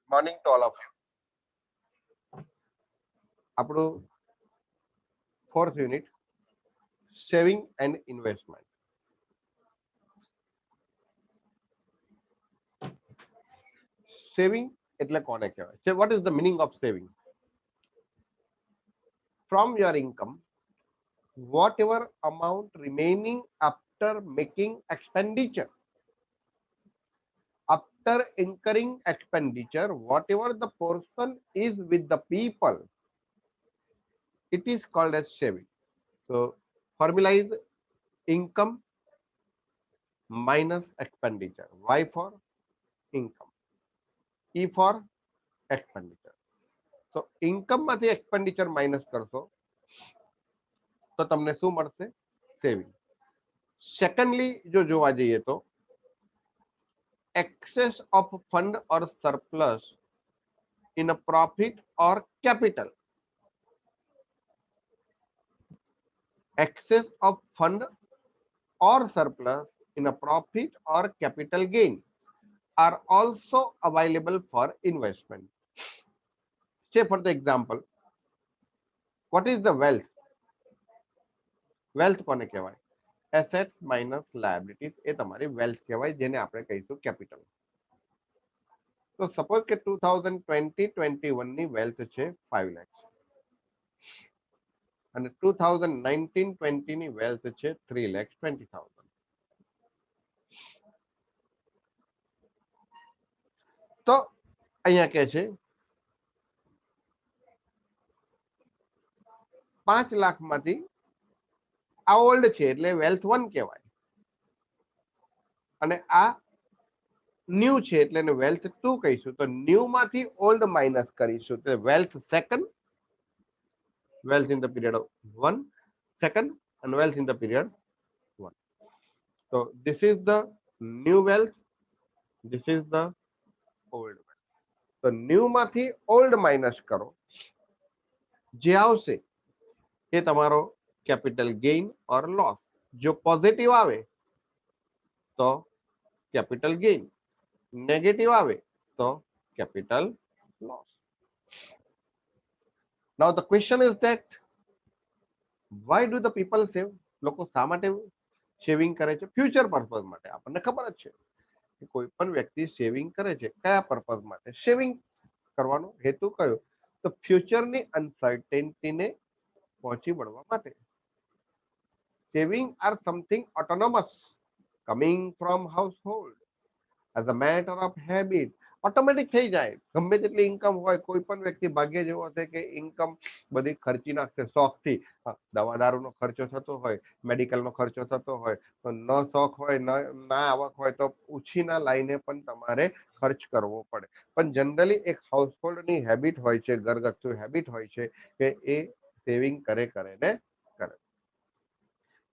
Morning to all of you. આપણું fourth unit, saving and investment. Saving એટલે કોને કહેવાય? So what is the meaning of saving? From your income, whatever amount remaining after making expenditure, after incurring expenditure, whatever the portion is with the people, it is called as saving. So formula is income minus expenditure. Y for income, E for expenditure. તો income માંથી expenditure minus કરશો તો તમને શું મળશે? Saving. Secondly જો જોવા જઈએ તો excess of fund or surplus in a profit or capital. Excess of fund or surplus in a profit or capital gain are also available for investment. Say for the example, what is the wealth? Wealth કોને કહેવાય? Assets minus liabilities એ તમારી wealth કહેવાય, જેને આપણે કહીશું capital. તો suppose કે 2020-21 ની વેલ્થ છે 5 લાખ અને 2019-20 ની વેલ્થ છે 3,20,000. તો અહીંયા કે છે 5 લાખ માંથી આ ઓલ્ડ છે એટલે વેલ્થ 1 કહેવાય અને આ ન્યુ છે એટલે એને વેલ્થ 2 કહીશું. તો ન્યુ માંથી ઓલ્ડ માઇનસ કરીશું એટલે wealth second, wealth in the period of 1 second and wealth in the period 1. So this is the new wealth, this is the old wealth. So new માંથી old minus કરો, જે આવશે એ તમારો capital gain ઓર loss. જો positive આવે તો capital gain, negative આવે તો capital loss. Now the question is that why do the people save? લોકો શા માટે સેવિંગ કરે છે? ફ્યુચર પર્પઝ માટે. આપણને ખબર જ છે કે કોઈ પણ વ્યક્તિ સેવિંગ કરે છે કયા પર્પઝ માટે? સેવિંગ કરવાનો હેતુ કયો? તો ફ્યુચરની અનસર્ટેનિટીને પહોંચી વળવા માટે. Saving are something autonomous coming from household as a matter of habit. Automatic થઈ જાય. ગમે તેટલી ઇન્કમ હોય, કોઈ પણ વ્યક્તિ ભાગ્ય જેવો હશે કે ઇન્કમ બધી ખર્ચી નાખશે શોખથી. દવા દારૂનો ખર્ચો થતો હોય, મેડિકલનો ખર્ચો થતો હોય, તો ન શોખ હોય, ના આવક હોય તો ઉછીના લાઈને પણ તમારે ખર્ચ કરવો પડે. પણ જનરલી એક હાઉસહોલ્ડની હેબિટ હોય છે, ઘરગથ્થુ હેબિટ હોય છે કે એ સેવિંગ કરે ને કરે.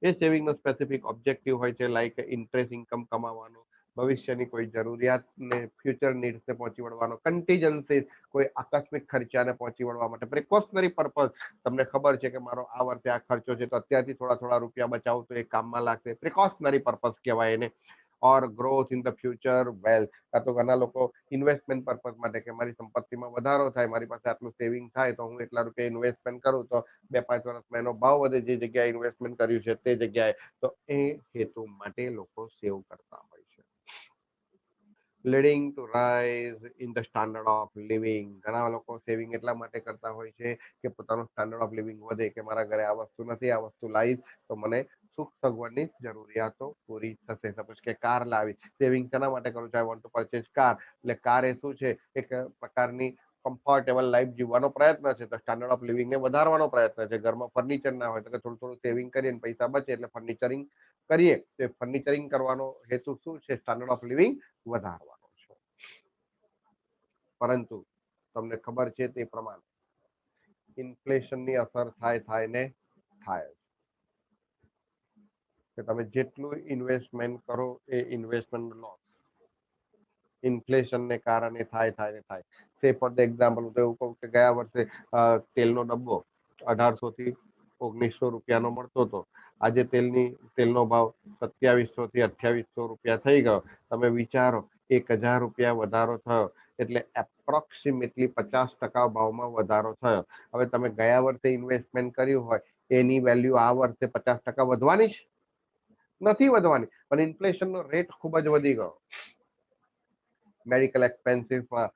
એ સેવિંગનો સ્પેસિફિક ઓબ્જેક્ટિવ હોય છે, લાઈક ઇન્ટરેસ્ટ ઇન્કમ કમાવાનો, ભવિષ્યની કોઈ જરૂરિયાતને ફ્યુચર નીડ્સને પહોંચી વળવાનો, કન્ટીજન્સી કોઈ આકસ્મિક ખર્ચાને પહોંચી વળવા માટે, પ્રિકોશનરી પર્પઝ. તમને ખબર છે કે મારો આ વર્ષે આ ખર્ચો છે તો અત્યારથી થોડા થોડા રૂપિયા બચાવું તો એ કામમાં લાગશે. પ્રિકોશનરી પર્પઝ કહેવાય એને. Or growth in the future wealth. કાં તો ઘણા લોકો ઇન્વેસ્ટમેન્ટ પર્પઝ માટે કે મારી સંપત્તિમાં વધારો થાય, મારી પાસે આટલું સેવિંગ થાય તો હું એટલા રૂપિયા ઇન્વેસ્ટમેન્ટ કરું તો 2-5 વર્ષમાં એનો ભાવ વધે, જે જગ્યાએ ઇન્વેસ્ટમેન્ટ કર્યું છે તે જગ્યાએ. તો એ હેતુ માટે લોકો સેવ કરતા હોય છે. Leading two rise in the standard of living. ઘણા લોકો સેવિંગ એટલા માટે કરતા હોય છે કે પોતાનું સ્ટાન્ડર્ડ ઓફ લિવિંગ વધે, કે મારા ઘરે આ વસ્તુ નથી, આ વસ્તુ લાવીશ તો મને સુખ સગવડની જરૂરિયાતો પૂરી થશે. સપોઝ કે કાર લાવી, સેવિંગ શેના માટે કરું છું? I want to purchase car. એટલે કાર એ શું છે? એક પ્રકારની કમ્ફર્ટેબલ લાઈફ જીવવાનો પ્રયત્ન છે, તો સ્ટાન્ડર્ડ ઓફ લિવિંગને વધારવાનો પ્રયત્ન છે. ઘરમાં ફર્નિચર ના હોય તો થોડું થોડું સેવિંગ કરીએ, પૈસા બચે એટલે ફર્નિચરિંગ કરીએ. તો ફર્નિચરિંગ કરવાનો હેતુ શું છે? સ્ટાન્ડર્ડ ઓફ લિવિંગ વધારવાનો છે. પરંતુ તમને ખબર છે તે પ્રમાણે ઇન્ફ્લેશનની અસર થાય ને થાય કે તમે જેટલું ઇન્વેસ્ટમેન્ટ કરો એ ઇન્વેસ્ટમેન્ટ લોસ ઇન્ફ્લેશનને કારણે થાય. સે ફોર ધ એક્ઝામ્પલ હું તો એવું કહું કે ગયા વર્ષે તેલનો ડબ્બો 1800 થી 1900 રૂપિયાનો મળતો હતો. આજે તેલનો ભાવ 2700 થી 2800 રૂપિયા થઈ ગયો. તમે વિચારો ₹1000 વધારો થયો એટલે એપ્રોક્સિમેટલી 50% ભાવમાં વધારો થયો. હવે તમે ગયા વર્ષે ઇન્વેસ્ટમેન્ટ કર્યું હોય એની વેલ્યુ આ વર્ષે 50% વધવાની છે? નથી વધવાની, પણ ઇન્ફ્લેશનનો રેટ ખૂબ જ વધી ગયો. મેડિકલ એક્સપેન્સીસમાં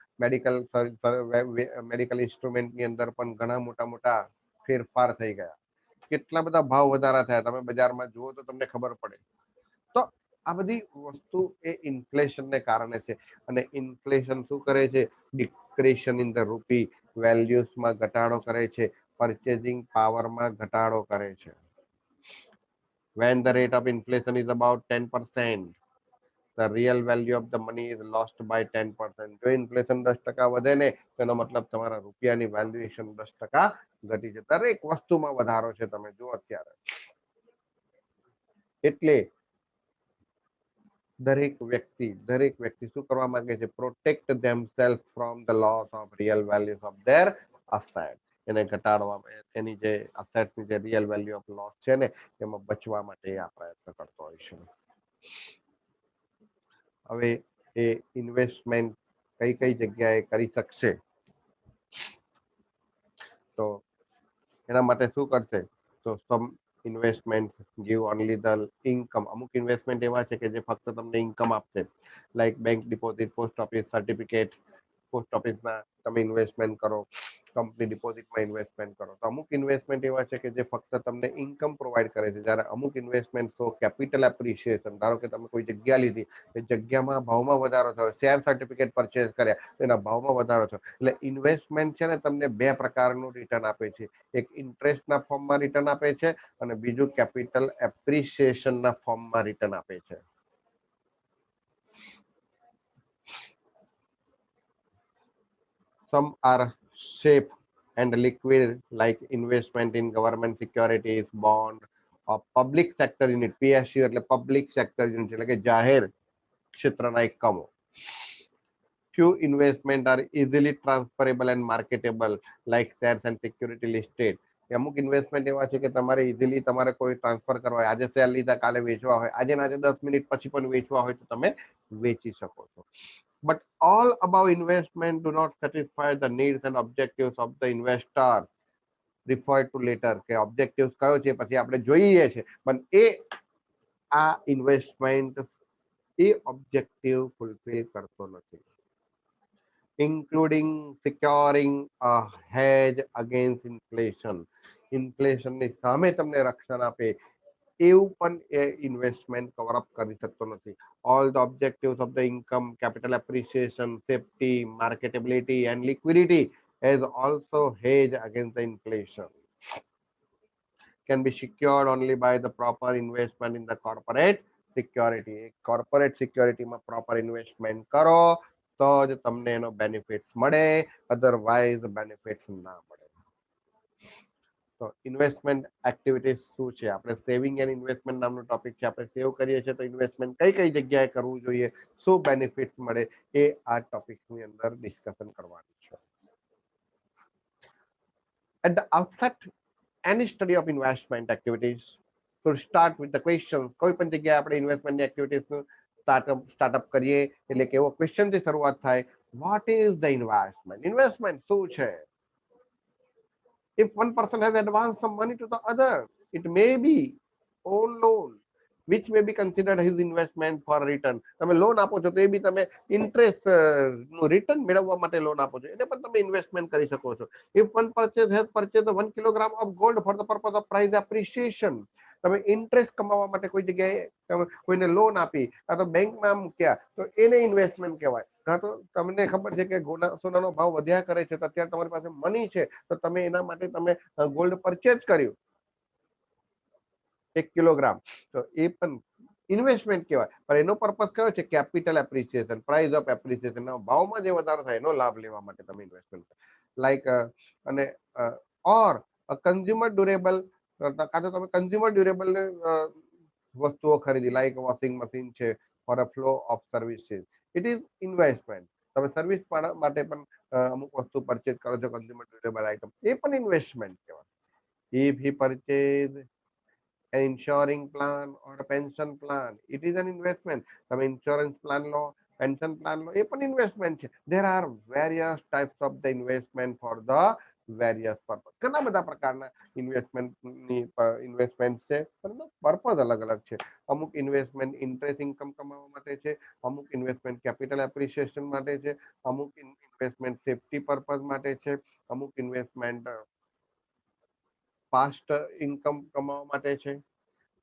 મેડિકલ ઇન્સ્ટ્રુમેન્ટની અંદર પણ ઘણા મોટા મોટા ફેરફાર થઈ ગયા. કેટલા બધા ભાવ વધારા થયા તમે બજારમાં જુઓ તો તમને ખબર પડે. તો આ બધી વસ્તુ એ ઇન્ફ્લેશનને કારણે છે. અને ઇન્ફ્લેશન શું કરે છે? ડિક્રેશન ઇન ધ રૂપી, વેલ્યુઝમાં ઘટાડો કરે છે, પરચેઝિંગ પાવરમાં ઘટાડો કરે છે. When the rate of inflation is about 10%, the real value of the money is lost by 10%. જો ઇન્ફ્લેશન 10% વધે ને તેનો મતલબ તમારા રૂપિયાની વેલ્યુએશન 10% ઘટી છે. દરેક વસ્તુમાં વધારો છે તમે જો અત્યારે. એટલે દરેક વ્યક્તિ શું કરવા માંગે છે? Protect themselves from the loss of real values of their asset. એને ઘટાડવા, એની જે અસેટની જે રિયલ વેલ્યુ ઓફ લોસ છે ને એમાં બચવા માટે આ પ્રયત્ન કરતો હોય છે. હવે એ ઇન્વેસ્ટમેન્ટ કઈ કઈ જગ્યાએ કરી શકશે? તો એના માટે શું કરશે? તો some investment give only the income. અમુક ઇન્વેસ્ટમેન્ટ એવા છે કે જે ફક્ત તમને ઇન્કમ આપશે, like bank deposit, post office certificate. Post ઓફિસમાં તમે ઇન્વેસ્ટમેન્ટ કરો, કંપની ડિપોઝિટમાં ઇન્વેસ્ટમેન્ટ કરો. તો અમુક ઇન્વેસ્ટમેન્ટ એવા છે કે જે ફક્ત તમને ઇન્કમ પ્રોવાઈડ કરે છે, જ્યારે અમુક ઇન્વેસ્ટમેન્ટ તો કેપિટલ એપ્રિસિએશન. ધારો કે તમે કોઈ જગ્યા લીધી, એ જગ્યામાં ભાવમાં વધારો થયો, શેર સર્ટિફિકેટ પરચેસ કર્યા, એના ભાવમાં વધારો થયો. એટલે ઇન્વેસ્ટમેન્ટ છે ને તમને બે પ્રકારનું રિટર્ન આપે છે. એક ઇન્ટરેસ્ટના ફોર્મમાં રિટર્ન આપે છે અને બીજું કેપિટલ એપ્રિસિએશનના ફોર્મમાં રિટર્ન આપે છે. Some are safe and liquid, like investment in government securities, bond, or public sector unit. PSU એટલે public sector unit એટલે કે જાહેર ક્ષેત્રના એકમો. Few investment are easily transferable and marketable, like shares and security listed. અમુક investment એવા છે કે તમારે ઇઝીલી તમારે કોઈ ટ્રાન્સફર કરવા હોય, આજે શેર લીધા કાલે વેચવા હોય, આજે ને આજે 10 મિનિટ પછી પણ વેચવા હોય તો તમે વેચી શકો છો. But all above investment do not satisfy the needs and objectives of the investor. Refer to later કે ઓબ્જેક્ટિવ્સ કયો છે પછી આપણે જોઈએ છે, પણ એ આ ઇન્વેસ્ટમેન્ટ એ ઓબ્જેક્ટિવ ફૂલફિલ કરતો નથી. Including securing a hedge against inflation. ઇન્ફ્લેશનની સામે તમને રક્ષણ આપે એવું પણ એ ઇન્વેસ્ટમેન્ટ કવર અપ કરી શકતો નથી. All the objectives of the income, capital appreciation, safety, marketability and liquidity as also hedge against the inflation can be secured only by the proper investment in the corporate security. Corporate સિક્યોરિટીમાં proper investment કરો તો જ તમને એનો benefit મળે, otherwise benefit ના મળે. તો ઇન્વેસ્ટમેન્ટ એક્ટિવિટીઝ શું છે? આપણે સેવિંગ એન્ડ ઇન્વેસ્ટમેન્ટ નામનો ટોપિક છે. આપણે સેવ કરીએ છીએ તો ઇન્વેસ્ટમેન્ટ કઈ કઈ જગ્યાએ કરવું જોઈએ, શું બેનિફિટ્સ મળે, એ આ ટોપિકની અંદર ડિસ્કશન કરવાનું છે. At the outset, any study of investment activities should start with the question. કોઈ પણ જગ્યાએ આપણે ઇન્વેસ્ટમેન્ટની એક્ટિવિટીઝનું સ્ટાર્ટઅપ કરીએ એટલે કેવો ક્વેશ્ચનથી શરૂઆત થાય? What is the investment? Investment શું છે? If one person has advanced some money to the other, it may be own loan, which may be considered his investment for return. તમે લોન આપો છો તો એ બી તમે ઇન્ટરેસ્ટ નું રિટર્ન મેળવવા માટે લોન આપો છો, એને પણ તમે ઇન્વેસ્ટમેન્ટ કરી શકો છો. If one purchase has purchased 1 kilogram of gold for the purpose of price appreciation, તમે ઇન્ટરેસ્ટ કમાવા માટે કોઈ જગ્યાએ તમે કોઈને લોન આપી કાં તો બેંકમાં મૂક્યા તો એને ઇન્વેસ્ટમેન્ટ કહેવાય. કાં તો તમને ખબર છે કે સોનાનો ભાવ વધ્યા કરે છે તો અત્યારે તમારી પાસે મની છે તો તમે એના માટે તમે ગોલ્ડ પરચેઝ કર્યું 1 કિલોગ્રામ, તો એ પણ ઇન્વેસ્ટમેન્ટ કહેવાય. પણ એનો પર્પસ કયો છે? Capital appreciation, price of appreciation, ભાવમાં જે વધારો થાય એનો લાભ લેવા માટે તમે ઇન્વેસ્ટમેન્ટ લાઈક અને ઓર કન્ઝ્યુમર ડ્યુરેબલ, કાં તો તમે કન્ઝ્યુમર ડ્યુરેબલ વસ્તુઓ ખરીદી, લાઈક વોશિંગ મશીન છે, for a flow of services, it is investment. તમે સર્વિસ માટે પણ અમુક વસ્તુ પરચેઝ કરો છો, કન્ઝ્યુમર ડ્યુરેબલ આઇટમ, એ પણ ઇન્વેસ્ટમેન્ટ કહેવાય. If he purchase an insuring plan or a pension plan, it is an investment. તમે ઇન્સ્યોરન્સ પ્લાન લો પેન્શન પ્લાન લો, એ પણ ઇન્વેસ્ટમેન્ટ છે. There are various types of the investment for the various purpose. ઘણા બધા પ્રકારના investment છે, પરંતુ purpose અલગ અલગ છે. અમુક ઇન્વેસ્ટમેન્ટ ઇન્ટરેસ્ટ ઇન્કમ કમાવા માટે છે, અમુક ઇન્વેસ્ટમેન્ટ કેપિટલ એપ્રિસિએશન માટે છે, અમુક ઇન્વેસ્ટમેન્ટ સેફટી પર્પઝ માટે છે, અમુક ઇન્વેસ્ટમેન્ટ પાસ્ટ ઇન્કમ કમાવા માટે છે,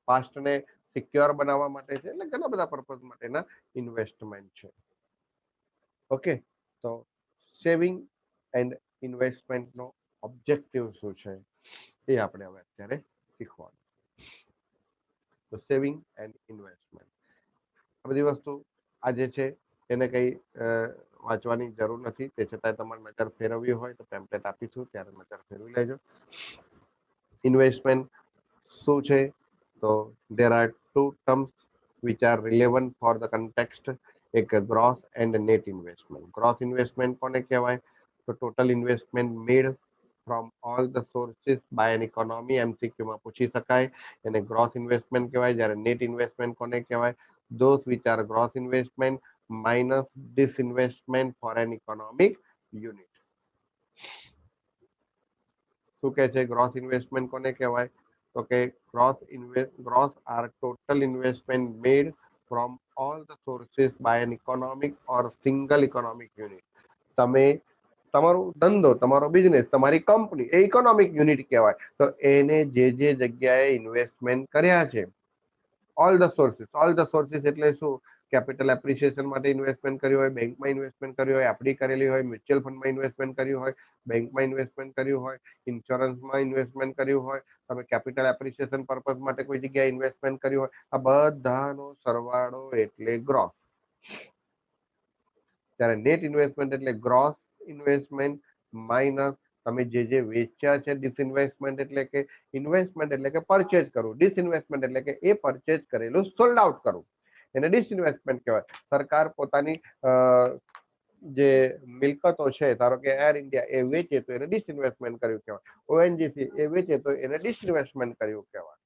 પાસ્ટને સિક્યોર બનાવવા માટે છે. એટલે ઘણા બધા પર્પઝ માટેના ઇન્વેસ્ટમેન્ટ છે. ઓકે, તો સેવિંગ એન્ડ ઇન્વેસ્ટમેન્ટનો ઓબ્જેક્ટિવ શું છે એ આપણે હવે અત્યારે શીખવાનું. તો સેવિંગ એન્ડ ઇન્વેસ્ટમેન્ટ, આ બધી વસ્તુ આજે છે એને કઈ વાંચવાની જરૂર નથી. તે છતાં તમારે નજર ફેરવવી હોય તો ટેમ્પલેટ આપીશું, ત્યારે નજર ફેરવી લેજો. ઇન્વેસ્ટમેન્ટ શું છે? તો there are two terms which are relevant for the context. એક gross and net investment. Gross investment કોને કહેવાય? તો total investment made from all the sources by an economy. MCQ માં પૂછી શકાય. એને ગ્રોસ ઇન્વેસ્ટમેન્ટ કહેવાય. જ્યારે નેટ ઇન્વેસ્ટમેન્ટ કોને કહેવાય? those which are gross investment minus disinvestment for an economic unit. શું કહે છે? ગ્રોસ ઇન્વેસ્ટમેન્ટ કોને કહેવાય? તો કે gross are total investment made from all the sources by an economic or single economic unit. તમે તમારો ધંધો, તમારો બિઝનેસ, તમારી કંપની એ ઇકોનોમિક યુનિટ કહેવાય. તો એને જે જગ્યાએ ઇન્વેસ્ટમેન્ટ કર્યા છે, ઓલ ધ સોર્સિસ એટલે શું? કેપિટલ એપ્રિસિએશન માટે ઇન્વેસ્ટમેન્ટ કર્યું હોય, બેંકમાં ઇન્વેસ્ટમેન્ટ કર્યું હોય, એફડી કરેલી હોય, મ્યુચ્યુઅલ ફંડમાં ઇન્વેસ્ટમેન્ટ કર્યું હોય, બેંકમાં ઇન્વેસ્ટમેન્ટ કર્યું હોય, ઇન્સ્યોરન્સમાં ઇન્વેસ્ટમેન્ટ કર્યું હોય, તમે કેપિટલ એપ્રિસિએશન પર્પઝ માટે કોઈ જગ્યાએ ઇન્વેસ્ટમેન્ટ કર્યું હોય, આ બધાનો સરવાળો એટલે ગ્રોસ. ત્યારે નેટ ઇન્વેસ્ટમેન્ટ એટલે ગ્રોસ ઇન્વેસ્ટમેન્ટ માઇનસ તમે જે વેચ્યા છે. ડિસઇન્વેસ્ટમેન્ટ એટલે કે ઇન્વેસ્ટમેન્ટ એટલે કે પરચેજ કરવું, ડિસઇન્વેસ્ટમેન્ટ એટલે કે એ પરચેજ કરેલું સોલ્ડ આઉટ કરવું, એને ડિસઇન્વેસ્ટમેન્ટ કહેવાય. સરકાર પોતાની જે મિલકતો છે, ધારો કે એર ઇન્ડિયા એ વેચે તો એને ડિસઇન્વેસ્ટમેન્ટ કર્યું કહેવાય. ઓએનજીસી એ વેચે તો એને ડિસઇન્વેસ્ટમેન્ટ કર્યું કહેવાય.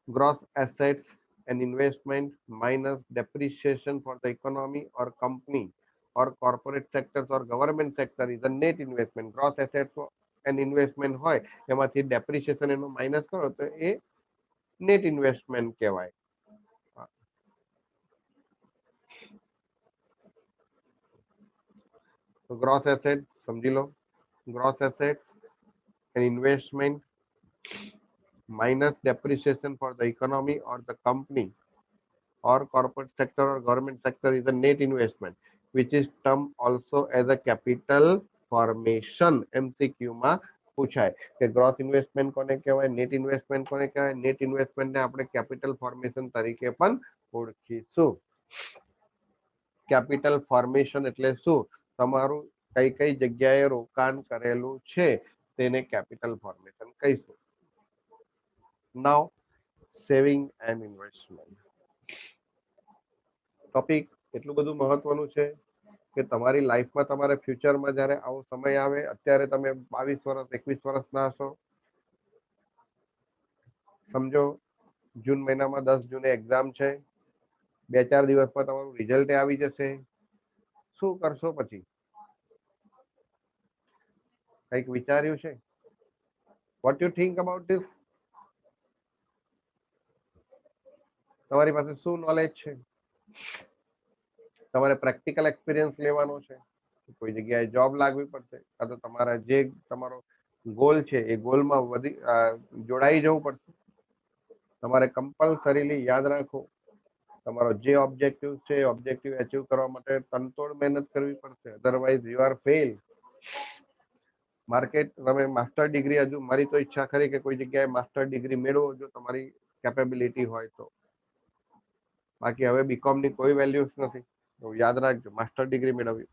gross assets and investment minus depreciation for the economy or company or corporate sectors or government sector is a net investment. Gross assets and investment હોય એમાંથી depreciation એનો માઇનસ કરો તો એ નેટ ઇન્વેસ્ટમેન્ટ કહેવાય. તો ગ્રોસ એસેટ સમજી લો. Gross assets and investment minus depreciation for the economy or the company or corporate sector or government sector is a net investment, which is termed also as a capital formation. MCQ માં પૂછાય કે gross investment કોને કહેવાય, net investment કોને કહેવાય. Net ઇન્વેસ્ટમેન્ટને આપણે capital formation તરીકે પણ ઓળખીશું. કેપિટલ ફોર્મેશન એટલે શું? તમારું કઈ કઈ જગ્યાએ રોકાણ કરેલું છે તેને કેપિટલ ફોર્મેશન કહીશું. નાઉ સેવિંગ એન્ડ ઇન્વેસ્ટમેન્ટ ટોપિક એટલું બધું મહત્વનું છે કે તમારી લાઈફમાં, તમારે ફ્યુચરમાં જ્યારે આવો સમય આવે, અત્યારે તમે 22 વર્ષ 21 વર્ષના હશો, સમજો જૂન મહિનામાં 10 જૂને એક્ઝામ છે, 2-4 દિવસમાં તમારું રિઝલ્ટ આવી જશે. શું કરશો પછી? કંઈક વિચાર્યું છે? What you think about this? તમારી પાસે શું નોલેજ છે? તમારે પ્રેક્ટિકલ એક્સપિરિયન્સ લેવાનો છે, કોઈ જગ્યાએ જોબ લાગવી પડશે, કાં તો તમારા જે તમારો ગોલ છે એ ગોલમાં જોડાઈ જવું પડશે. તમારે કમ્પલસરીલી યાદ રાખો, તમારો જે ઓબ્જેક્ટિવ છે એ ઓબ્જેક્ટિવ અચીવ કરવા માટે તનતોડ મહેનત કરવી પડશે, otherwise you are fail. Market, તમે માસ્ટર ડિગ્રી, હજુ મારી તો ઈચ્છા ખરી કે કોઈ જગ્યાએ માસ્ટર ડિગ્રી મેળવો જો તમારી કેપેબિલિટી હોય તો. બાકી હવે બીકોમ ની કોઈ વેલ્યુસ નથી. યાદ રાખજો, માસ્ટર ડિગ્રી મેળવવી.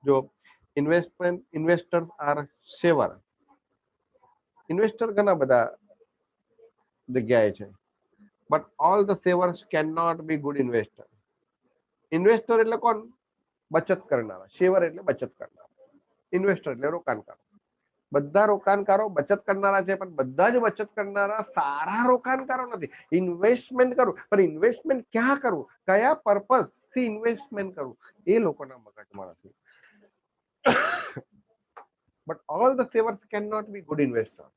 જો ઇન્વેસ્ટર્સ આર સેવર. ઇન્વેસ્ટર ઘણા બધા જગ્યાએ છે, but all the savers can not be good investor. Investor એટલે કોણ? બચત કરનારા. સેવર એટલે બચત કરનારા. ઇન્વેસ્ટર એટલે રોકાણકાર. બધા રોકાણકારો બચત કરનારા છે, પણ બધા જ બચત કરનારા સારા રોકાણકારો નથી. ઇન્વેસ્ટમેન્ટ કરવું, પણ ઇન્વેસ્ટમેન્ટ ક્યાં કરવું, કયા પર્પઝ થી ઇન્વેસ્ટમેન્ટ કરવું, એ લોકોના મગજમાં નથી. But all the savers cannot be good investors.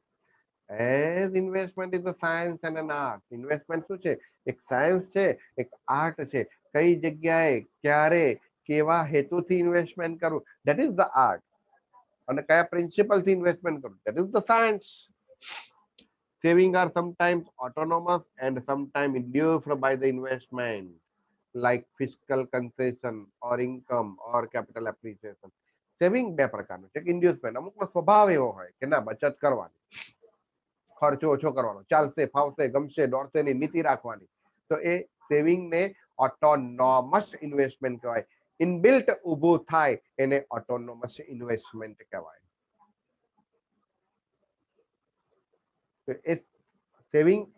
As investment is a science and an art. Investment શું છે? એક સાયન્સ છે, એક આર્ટ છે. કઈ જગ્યાએ, ક્યારે, કેવા હેતુથી ઇન્વેસ્ટમેન્ટ કરવું, ધેટ ઇઝ ધ આર્ટ. અને કયા પ્રિન્સિપલ થી ઇન્વેસ્ટમેન્ટ કરવું, that is the science. Saving are sometimes autonomous and sometimes induced by the investment, like fiscal concession or income or capital appreciation. Saving બે પ્રકારનું છે. ઇન્ડ્યુસમેન્ટ, અમુકનો સ્વભાવ એવો હોય કે ના બચત કરવાની, ખર્ચો ઓછો કરવાનો, ચાલશે ફાવશે ગમશે દોડશે ની નીતિ રાખવાની, તો એ સેવિંગ ને ઓટોનોમસ ઇન્વેસ્ટમેન્ટ કહેવાય. ઇનબિલ્ટ ઊભું થાય એને ઓટોનોમસ ઇન્વેસ્ટમેન્ટ કહેવાય. તો એ સેવિંગ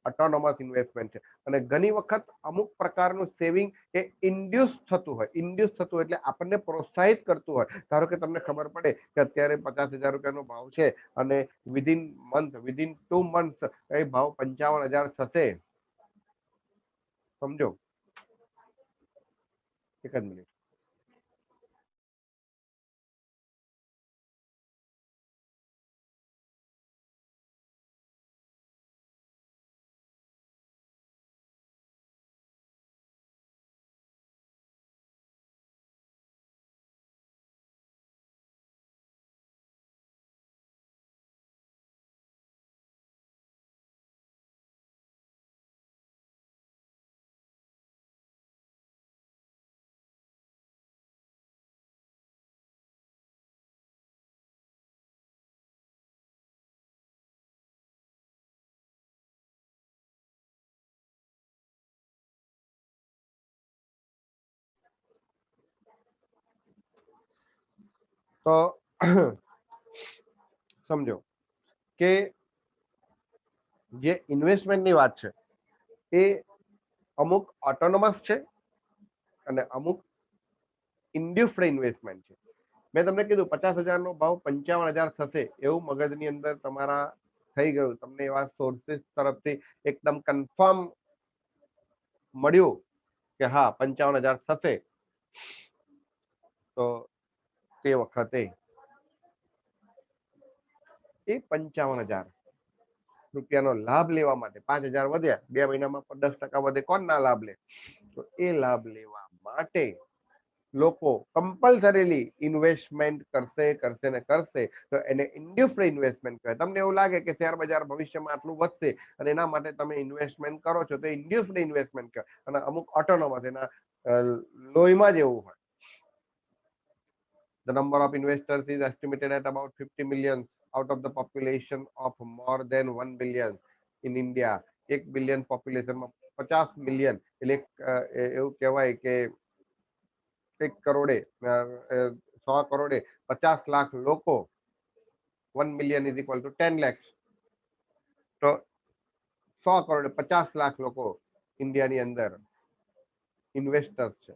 ઓટોનોમસ ઇન્વેસ્ટમેન્ટ છે. અને ઘણી વખત અમુક પ્રકારનું સેવિંગ એ ઇન્ડ્યુસ થતું હોય. ઇન્ડ્યુસ થતું એટલે આપણને પ્રોત્સાહિત કરતું હોય. ધારો કે તમને ખબર પડે કે અત્યારે 50,000 રૂપિયાનો ભાવ છે અને વિધિન 2 મંથ એ ભાવ 55,000 થશે. સમજો, એક જ મિનિટ. તો સમજો કે જે ઇન્વેસ્ટમેન્ટની વાત છે એ અમુક ઓટોનોમસ છે અને અમુક ઇન્ડ્યુસ્ડ ઇન્વેસ્ટમેન્ટ છે. મેં તમને કીધું 50,000 નો ભાવ 55,000 થશે એવું મગજની અંદર તમારા થઈ ગયું, તમને એવા સોર્સિસ તરફથી એકદમ કન્ફર્મ મળ્યું કે હા 55,000 થશે, તો તે વખતે એ 55,000 રૂપિયાનો લાભ લેવા માટે 5,000 વધ્યા, 2 મહિનામાં 10% વધે, કોણ ના લાભ લે? તો એ લાભ લેવા માટે લોકો કમ્પલસરીલી ઇન્વેસ્ટમેન્ટ કરશે કરશે ને કરશે. તો એને ઇન્ડ્યુસ્ડ ઇન્વેસ્ટમેન્ટ કહેવાય. તમને એવું લાગે કે શેર બજાર ભવિષ્યમાં આટલું વધશે અને એના માટે તમે ઇન્વેસ્ટમેન્ટ કરો છો, તો ઇન્ડ્યુસ્ડ ઇન્વેસ્ટમેન્ટ કહેવાય. અને અમુક ઓટોનોમસ, એના લોહીમાં જ એવું હોય. The number of investors is estimated at about 50 million out of the population of more than 1 billion in India. 1 billion પોપ્યુલેશનમાં 50 મિલિયન એટલે એવું કહેવાય કે 1 કરોડે 100 કરોડે 50 લાખ લોકો, 1 million is equal to 10 lakhs. તો 100 કરોડે 50 લાખ લોકો ઇન્ડિયાની અંદર ઇન્વેસ્ટર્સ છે.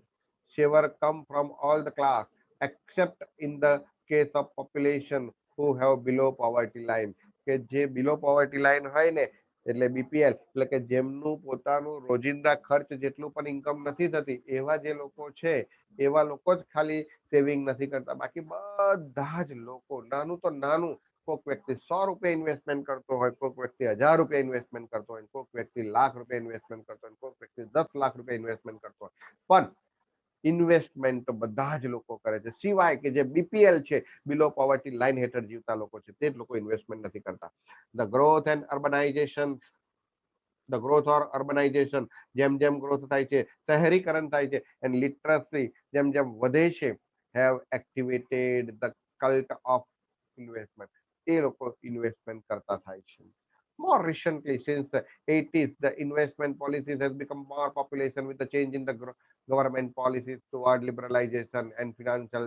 Saver come from all the class except in the case of population who have below poverty line. કે જે બિલો પોવર્ટી લાઈન હોય ને, એટલે બીપીએલ, એટલે કે જેમનું પોતાનું રોજિંદા ખર્ચ જેટલું પણ ઇન્કમ નથી થતી, એવા જે લોકો છે એવા લોકો જ ખાલી સેવિંગ નથી કરતા. બાકી બધા જ લોકો, નાનું તો નાનું, કોઈક વ્યક્તિ 100 રૂપિયા ઇન્વેસ્ટમેન્ટ કરતો હોય, કોઈક વ્યક્તિ 1,000 રૂપિયા ઇન્વેસ્ટમેન્ટ કરતો હોય, કોઈક વ્યક્તિ લાખ રૂપિયા ઇન્વેસ્ટમેન્ટ કરતો હોય, કોઈક વ્યક્તિ 10 લાખ રૂપિયા ઇન્વેસ્ટમેન્ટ કરતો હોય. પણ ઇન્વેસ્ટમેન્ટ તો બધા જ લોકો કરે છે, સિવાય કે જે બીપીએલ છે, બિલો પોવર્ટી લાઈન હેઠળ જીવતા લોકો છે, તે જ લોકો ઇન્વેસ્ટમેન્ટ નથી કરતા. The growth and urbanisation, the growth or urbanisation, જેમ જેમ ગ્રોથ થાય છે, શહેરીકરણ થાય છે, એન્ડ લિટરસી જેમ જેમ વધે છે, have activated the cult of investment. એ લોકો ઇન્વેસ્ટમેન્ટ કરતા થાય છે. More recently, since the 80s, the investment policies has become more population with the change in the government policies toward liberalization and financial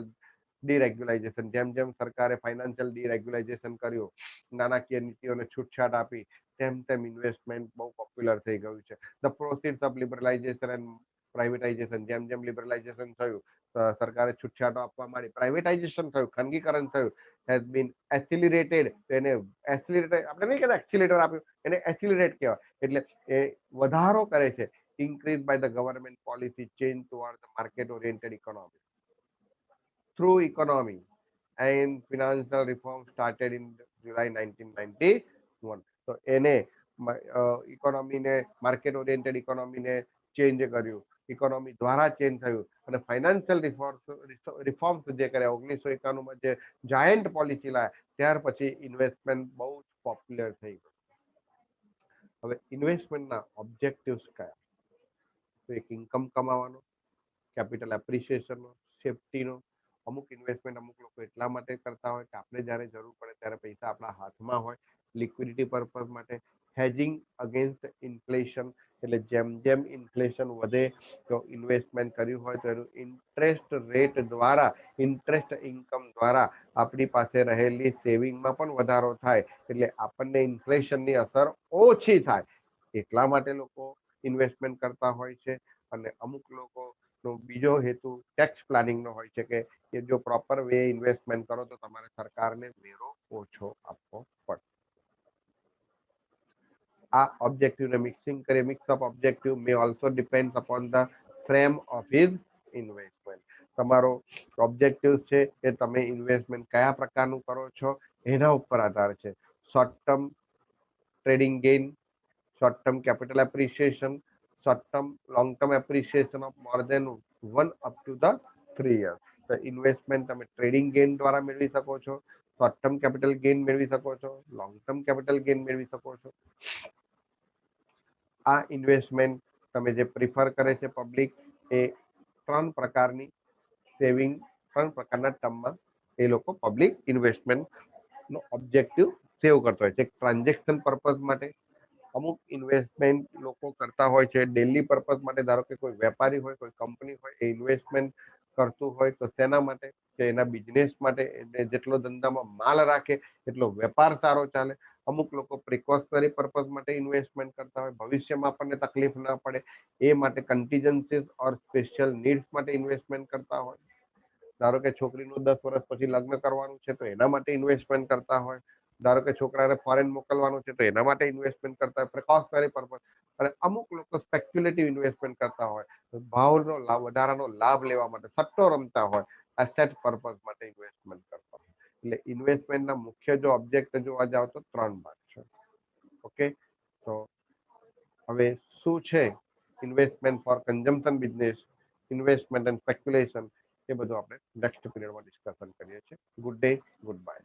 deregulation. જેમ જેમ સરકારે financial ડીરેગ્યુલાઇઝેશન કર્યું, નાણાકીય નીતિઓને છૂટછાટ આપી, તેમ તેમ ઇન્વેસ્ટમેન્ટ બહુ પોપ્યુલર થઈ ગયું છે. ધ પ્રોસીડ્સ ઓફ લિબરલાઇઝેશન એન્ડ પ્રાઇવેટાઇઝેશન, જેમ જેમ લિબરલાઇઝેશન થયું સરકારે છૂટછાટો આપવા માંડી, પ્રાઇવેટાઇઝેશન થયું, ખાનગીકરણ થયું, હેઝ બીન એસિલિરેટેડ. એને એસિલિરેટ આપણે નહીં કહેતા એક્સિલેટર આપ્યું, એને એસિલિરેટ કહેવાય. એટલે એ વધારો કરે છે. Increase by the government policy change toward the market oriented economy through economy and financial reform started in July 1991. તો એને ઇકોનોમીને માર્કેટ ઓરિએન્ટેડ ઇકોનોમીને ચેન્જ કર્યું, ઇકોનોમી દ્વારા ચેન્જ થયું, અને ફાઇનાન્શિયલ રિફોર્મ્સ જે કર્યા 1991 માં જે જાયન્ટ પોલિસી લાયા, ત્યાર પછી ઇન્વેસ્ટમેન્ટ બહુ જ પોપ્યુલર થઈ ગયું. હવે ઇન્વેસ્ટમેન્ટના ઓબ્જેક્ટિવ્સ કયા? તો એક ઇન્કમ કમાવાનો, કેપિટલ એપ્રિસિએશનનો, સેફટીનો. અમુક ઇન્વેસ્ટમેન્ટ અમુક લોકો એટલા માટે કરતા હોય કે આપણે જ્યારે જરૂર પડે ત્યારે પૈસા આપણા હાથમાં હોય, લિક્વિડિટી પર્પઝ માટે. હેજિંગ અગેન્સ્ટ ઇન્ફ્લેશન, એટલે જેમ જેમ ઇન્ફ્લેશન વધે તો ઇન્વેસ્ટમેન્ટ કર્યું હોય તો એનું ઇન્ટરેસ્ટ રેટ દ્વારા, ઇન્ટરેસ્ટ ઇન્કમ દ્વારા આપણી પાસે રહેલી સેવિંગમાં પણ વધારો થાય, એટલે આપણને ઇન્ફ્લેશનની અસર ઓછી થાય. એટલા માટે લોકો ઇન્વેસ્ટમેન્ટ કરતા હોય છે. અને અમુક લોકોનો બીજો હેતુ ટેક્સ પ્લાનિંગનો હોય છે કે જો પ્રોપર વે ઇન્વેસ્ટમેન્ટ કરો તો તમારે સરકારને વેરો ઓછો આપવો પડે. આ ઓબ્જેક્ટિવને મિક્સિંગ કરી, mix of objective May also depend upon the frame of his investment. તમારો ઓબ્જેક્ટિવ છે એ તમે ઇન્વેસ્ટમેન્ટ કયા પ્રકારનું કરો છો એના ઉપર આધાર છે. Short term trading gain, short term capital appreciation, short term long term appreciation of more than 1 up to the 3 years. તો ઇન્વેસ્ટમેન્ટ તમે ટ્રેડિંગ ગેઇન દ્વારા મેળવી શકો છો, શોર્ટ ટર્મ કેપિટલ ગેઇન મેળવી શકો છો, લોંગ ટર્મ કેપિટલ ગેઇન મેળવી શકો છો. આ ઇન્વેસ્ટમેન્ટ તમે જે પ્રિફર કરે છે પબ્લિક, એ 3 પ્રકારની સેવિંગ, 3 પ્રકારના ટર્મમાં એ લોકો પબ્લિક ઇન્વેસ્ટમેન્ટ નો ઓબ્જેક્ટિવ સેવ કરતો હોય છે. એક ટ્રાન્ઝેક્શન પર્પઝ માટે અમુક ઇન્વેસ્ટમેન્ટ લોકો કરતા હોય છે, ડેલી પર્પઝ માટે. ધારો કે કોઈ વેપારી હોય, કોઈ કંપની હોય, એ ઇન્વેસ્ટમેન્ટ કરતું હોય તો તેના માટે કે એના બિઝનેસ માટે, એને જેટલો ધંધામાં માલ રાખે એટલો વેપાર સારો ચાલે. અમુક લોકો પ્રિકોશનરી પર્પઝ માટે ઇન્વેસ્ટમેન્ટ કરતા હોય, ભવિષ્યમાં આપણને તકલીફ ના પડે એ માટે, કન્ટીજન્સીસ ઓર સ્પેશિયલ નીડ્સ માટે ઇન્વેસ્ટમેન્ટ કરતા હોય. ધારો કે છોકરીનું 10 વર્ષ પછી લગ્ન કરવાનું છે તો એના માટે ઇન્વેસ્ટમેન્ટ કરતા હોય. ધારો કે છોકરાને ફોરેન મોકલવાનું છે તો એના માટે ઇન્વેસ્ટમેન્ટ કરતા હોય, પ્રિકોશનરી પર્પઝ. અને અમુક લોકો સ્પેક્યુલેટિવ ઇન્વેસ્ટમેન્ટ કરતા હોય, ભાવનો વધારાનો લાભ લેવા માટે, સટ્ટો રમતા હોય, એસેટ પર્પઝ માટે ઇન્વેસ્ટમેન્ટ કરતા હોય. એટલે ઇન્વેસ્ટમેન્ટના મુખ્ય જો ઓબ્જેક્ટ જોવા જાવ તો 3 ભાગ છે. ઓકે, તો હવે શું છે investment for consumption business, investment and speculation, એ બધું આપણે નેક્સ્ટ પીરિયડમાં ડિસ્કશન કરીએ છીએ. Good day, good bye.